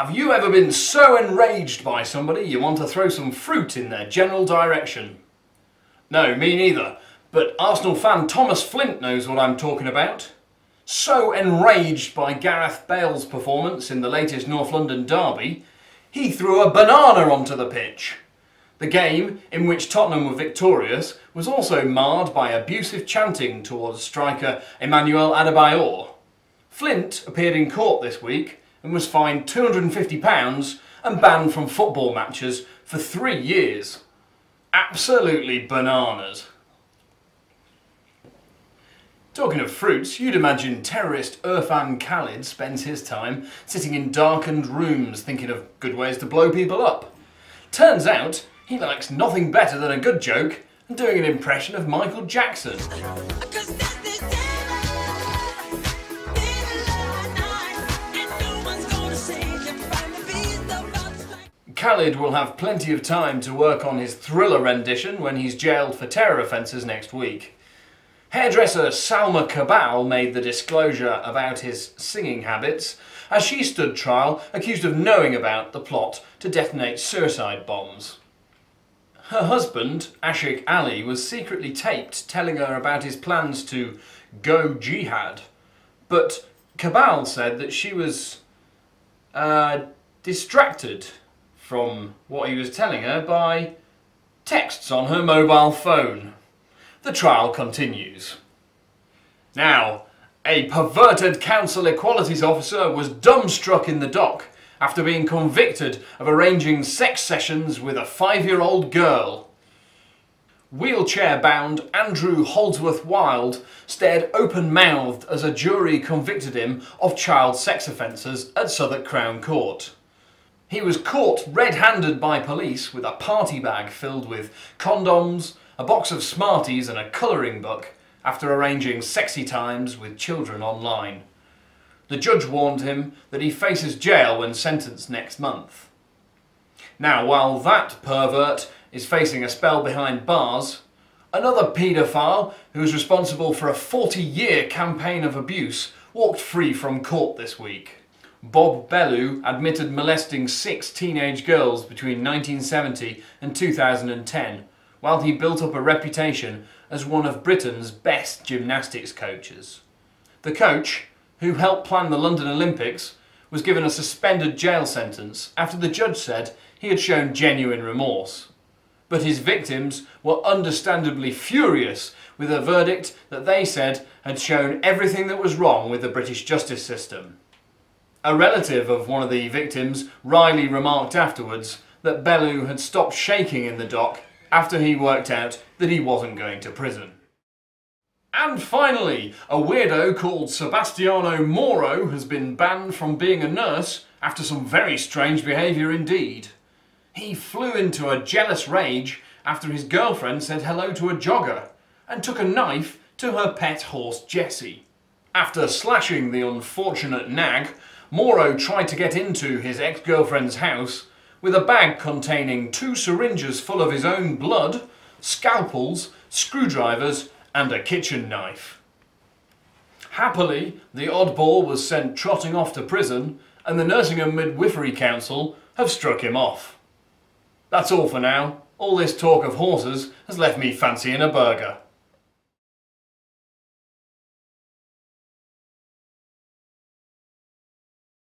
Have you ever been so enraged by somebody you want to throw some fruit in their general direction? No, me neither, but Arsenal fan Thomas Flint knows what I'm talking about. So enraged by Gareth Bale's performance in the latest North London derby, he threw a banana onto the pitch. The game, in which Tottenham were victorious, was also marred by abusive chanting towards striker Emmanuel Adebayor. Flint appeared in court this week and was fined £250 and banned from football matches for 3 years. Absolutely bananas. Talking of fruits, you'd imagine terrorist Irfan Khalid spends his time sitting in darkened rooms thinking of good ways to blow people up. Turns out, he likes nothing better than a good joke and doing an impression of Michael Jackson. Khalid will have plenty of time to work on his Thriller rendition when he's jailed for terror offences next week. Hairdresser Salma Kabal made the disclosure about his singing habits as she stood trial accused of knowing about the plot to detonate suicide bombs. Her husband, Ashik Ali, was secretly taped telling her about his plans to go jihad, but Kabal said that she was distracted from what he was telling her by texts on her mobile phone. The trial continues. Now, a perverted council equalities officer was dumbstruck in the dock after being convicted of arranging sex sessions with a 5-year-old girl. Wheelchair-bound Andrew Holdsworth Wilde stared open-mouthed as a jury convicted him of child sex offences at Southwark Crown Court. He was caught red-handed by police with a party bag filled with condoms, a box of Smarties and a colouring book after arranging sexy times with children online. The judge warned him that he faces jail when sentenced next month. Now, while that pervert is facing a spell behind bars, another paedophile who is responsible for a 40-year campaign of abuse walked free from court this week. Bob Bellew admitted molesting 6 teenage girls between 1970 and 2010, while he built up a reputation as one of Britain's best gymnastics coaches. The coach, who helped plan the London Olympics, was given a suspended jail sentence after the judge said he had shown genuine remorse. But his victims were understandably furious with a verdict that they said had shown everything that was wrong with the British justice system. A relative of one of the victims wryly remarked afterwards that Bellew had stopped shaking in the dock after he worked out that he wasn't going to prison. And finally, a weirdo called Sebastiano More has been banned from being a nurse after some very strange behaviour indeed. He flew into a jealous rage after his girlfriend said hello to a jogger and took a knife to her pet horse Jessie. After slashing the unfortunate nag, More tried to get into his ex-girlfriend's house with a bag containing 2 syringes full of his own blood, scalpels, screwdrivers and a kitchen knife. Happily, the oddball was sent trotting off to prison and the Nursing and Midwifery Council have struck him off. That's all for now. All this talk of horses has left me fancying a burger.